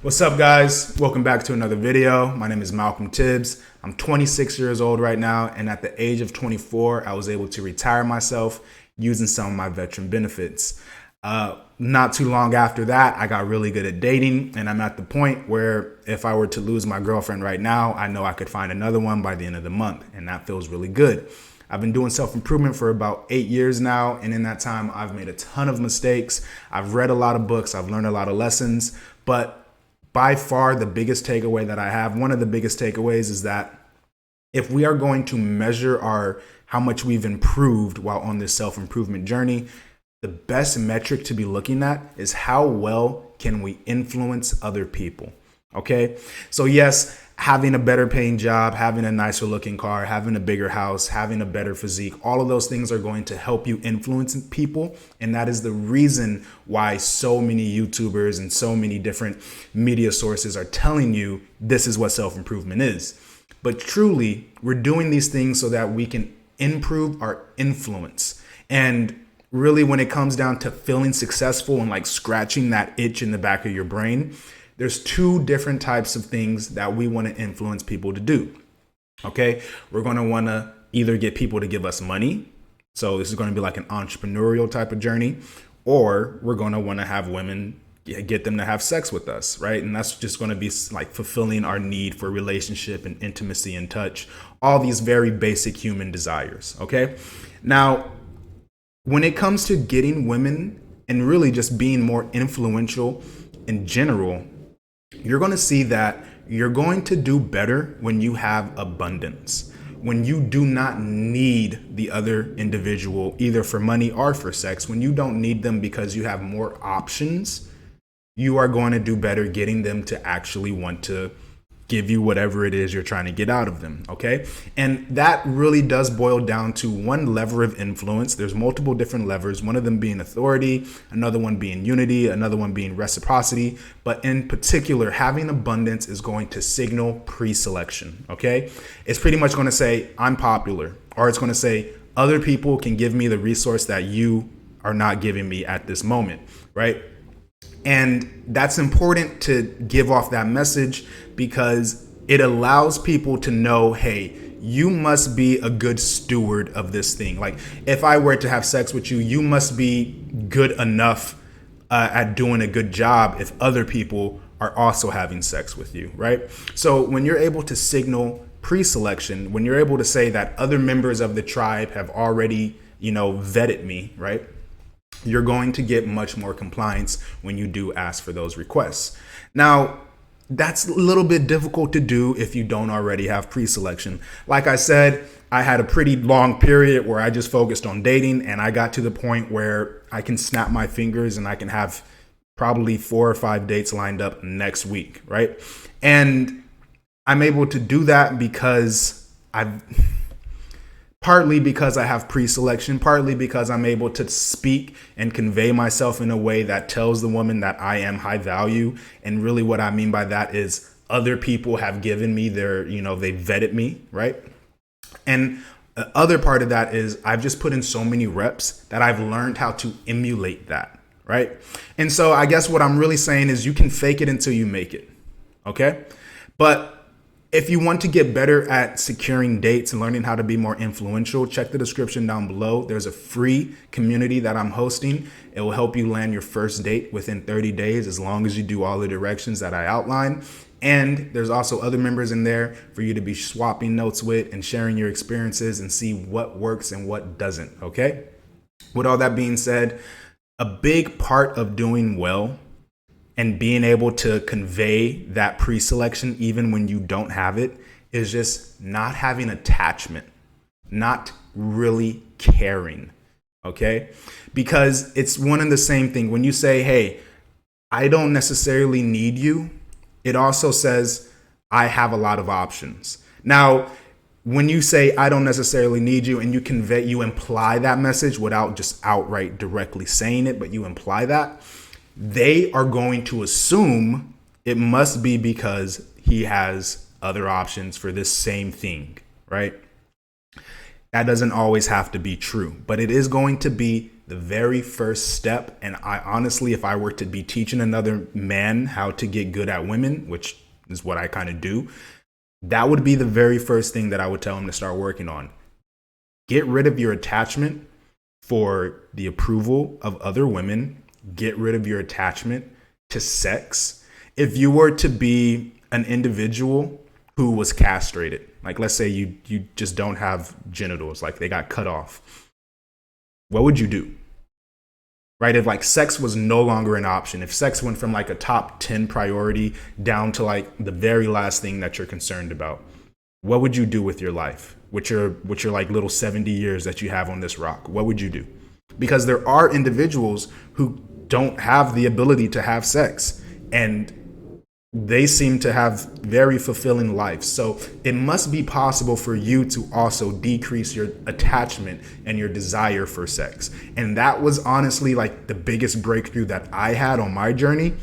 What's up, guys? Welcome back to another video. My name is Malcolm Tibbs. I'm 26 years old right now, and at the age of 24, I was able to retire myself using some of my veteran benefits. Not too long after that, I got really good at dating, and I'm at the point where if I were to lose my girlfriend right now, I know I could find another one by the end of the month, and that feels really good. I've been doing self-improvement for about 8 years now, and in that time, I've made a ton of mistakes. I've read a lot of books, I've learned a lot of lessons, but by far the biggest takeaway that I have, one of the biggest takeaways is that if we are going to measure how much we've improved while on this self-improvement journey, the best metric to be looking at is how well can we influence other people. Okay. So yes, having a better paying job, having a nicer looking car, having a bigger house, having a better physique, all of those things are going to help you influence people. And that is the reason why so many YouTubers and so many different media sources are telling you this is what self-improvement is. But truly, we're doing these things so that we can improve our influence. And really, when it comes down to feeling successful and like scratching that itch in the back of your brain, there's two different types of things that we want to influence people to do. Okay, we're going to want to either get people to give us money. So this is going to be like an entrepreneurial type of journey, or we're going to want to have women get them to have sex with us, right? And that's just going to be like fulfilling our need for relationship and intimacy and touch, all these very basic human desires. Okay, now when it comes to getting women and really just being more influential in general, you're going to see that you're going to do better when you have abundance, when you do not need the other individual either for money or for sex, when you don't need them because you have more options. You are going to do better getting them to actually want to give you whatever it is you're trying to get out of them. Okay. And that really does boil down to one lever of influence. There's multiple different levers, one of them being authority, another one being unity, another one being reciprocity. But in particular, having abundance is going to signal pre-selection. Okay. It's pretty much going to say, I'm popular, or it's going to say, other people can give me the resource that you are not giving me at this moment. Right. And that's important to give off that message because it allows people to know, hey, you must be a good steward of this thing. Like if I were to have sex with you, you must be good enough at doing a good job if other people are also having sex with you, right? So when you're able to signal pre-selection, when you're able to say that other members of the tribe have already, vetted me, right? You're going to get much more compliance when you do ask for those requests. Now, that's a little bit difficult to do if you don't already have pre-selection. Like I said, I had a pretty long period where I just focused on dating, and I got to the point where I can snap my fingers and I can have probably 4 or 5 dates lined up next week, right? And I'm able to do that because partly because I have pre-selection, partly because I'm able to speak and convey myself in a way that tells the woman that I am high value. And really what I mean by that is other people have given me their, they vetted me, right? And the other part of that is I've just put in so many reps that I've learned how to emulate that, right? And so I guess what I'm really saying is you can fake it until you make it, okay? But if you want to get better at securing dates and learning how to be more influential, check the description down below. There's a free community that I'm hosting. It will help you land your first date within 30 days as long as you do all the directions that I outline. And there's also other members in there for you to be swapping notes with and sharing your experiences and see what works and what doesn't, okay? With all that being said, a big part of doing well and being able to convey that pre-selection even when you don't have it is just not having attachment, not really caring, okay? Because it's one and the same thing. When you say, hey, I don't necessarily need you, it also says I have a lot of options. Now, when you say I don't necessarily need you and you imply that message without just outright directly saying it, but you imply that, they are going to assume it must be because he has other options for this same thing, right? That doesn't always have to be true, but it is going to be the very first step, and I honestly, if I were to be teaching another man how to get good at women, which is what I kind of do, that would be the very first thing that I would tell him to start working on. Get rid of your attachment for the approval of other women. Get rid of your attachment to sex. If you were to be an individual who was castrated, like let's say you just don't have genitals, like they got cut off, what would you do? Right? If like sex was no longer an option, if sex went from like a top 10 priority down to like the very last thing that you're concerned about, what would you do with your life? With your like little 70 years that you have on this rock, what would you do? Because there are individuals who don't have the ability to have sex, and they seem to have very fulfilling lives. So it must be possible for you to also decrease your attachment and your desire for sex. And that was honestly like the biggest breakthrough that I had on my journey,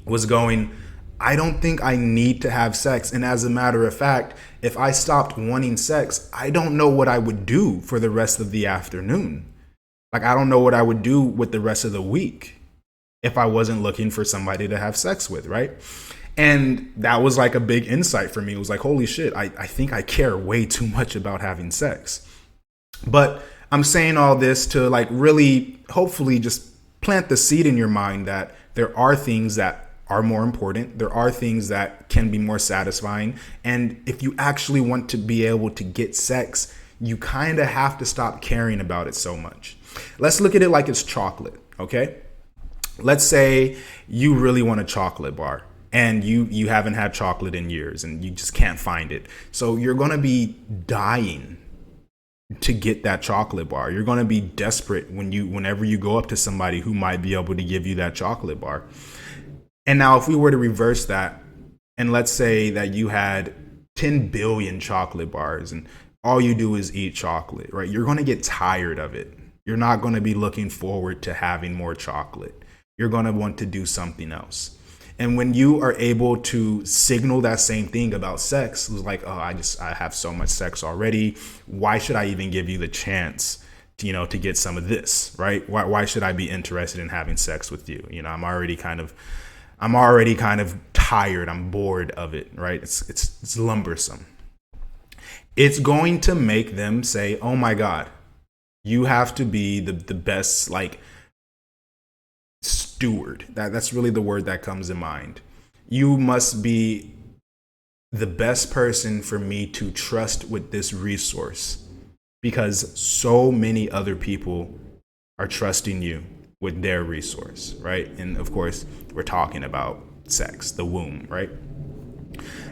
was going, I don't think I need to have sex. And as a matter of fact, if I stopped wanting sex, I don't know what I would do for the rest of the afternoon. Like, I don't know what I would do with the rest of the week if I wasn't looking for somebody to have sex with, right? And that was like a big insight for me. It was like, holy shit, I think I care way too much about having sex. But I'm saying all this to like really, hopefully just plant the seed in your mind that there are things that are more important. There are things that can be more satisfying. And if you actually want to be able to get sex, you kind of have to stop caring about it so much. Let's look at it like it's chocolate, okay? Let's say you really want a chocolate bar, and you haven't had chocolate in years and you just can't find it. So you're going to be dying to get that chocolate bar. You're going to be desperate whenever you go up to somebody who might be able to give you that chocolate bar. And now if we were to reverse that, and let's say that you had 10 billion chocolate bars and all you do is eat chocolate, right? You're going to get tired of it. You're not going to be looking forward to having more chocolate. You're going to want to do something else. And when you are able to signal that same thing about sex, it's like, oh, I have so much sex already. Why should I even give you the chance to get some of this, right? Why should I be interested in having sex with you? I'm already kind of tired. I'm bored of it, right? It's lumbersome. It's going to make them say, oh my God, you have to be the best, like, steward. That's really the word that comes to mind. You must be the best person for me to trust with this resource, because so many other people are trusting you with their resource, right? And of course, we're talking about sex, the womb, right?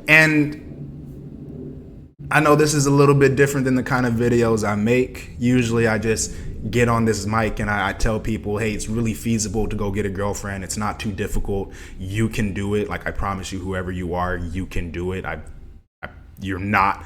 And I know this is a little bit different than the kind of videos I make. Usually I just get on this mic and I tell people, hey, it's really feasible to go get a girlfriend. It's not too difficult. You can do it. Like, I promise you, whoever you are, you can do it. You're not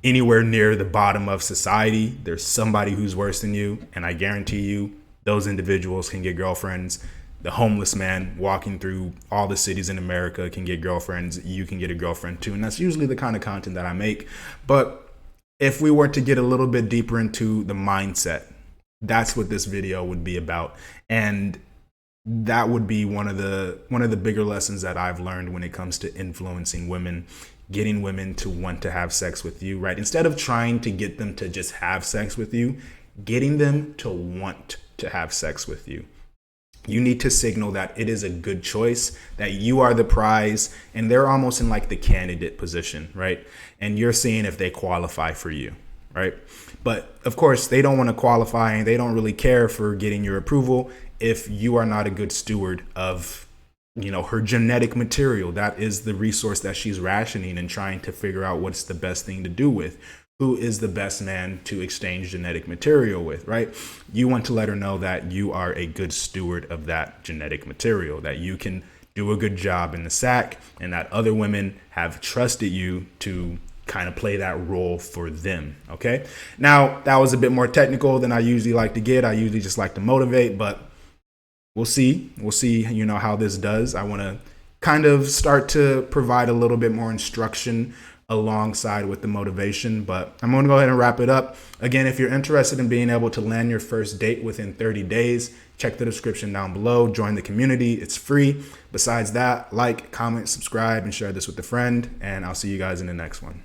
anywhere near the bottom of society. There's somebody who's worse than you. And I guarantee you, those individuals can get girlfriends. The homeless man walking through all the cities in America can get girlfriends. You can get a girlfriend too. And that's usually the kind of content that I make. But if we were to get a little bit deeper into the mindset, that's what this video would be about. And that would be one of the bigger lessons that I've learned when it comes to influencing women, getting women to want to have sex with you, right? Instead of trying to get them to just have sex with you, getting them to want to have sex with you. You need to signal that it is a good choice, that you are the prize, and they're almost in like the candidate position, right? And you're seeing if they qualify for you, right? But of course, they don't want to qualify, and they don't really care for getting your approval if you are not a good steward of, her genetic material. That is the resource that she's rationing and trying to figure out what's the best thing to do with. Who is the best man to exchange genetic material with, right? You want to let her know that you are a good steward of that genetic material, that you can do a good job in the sack, and that other women have trusted you to kind of play that role for them, okay? Now, that was a bit more technical than I usually like to get. I usually just like to motivate, but we'll see. We'll see, how this does. I want to kind of start to provide a little bit more instruction alongside with the motivation. But I'm going to go ahead and wrap it up. Again, if you're interested in being able to land your first date within 30 days, check the description down below. Join the community. It's free. Besides that, like, comment, subscribe, and share this with a friend. And I'll see you guys in the next one.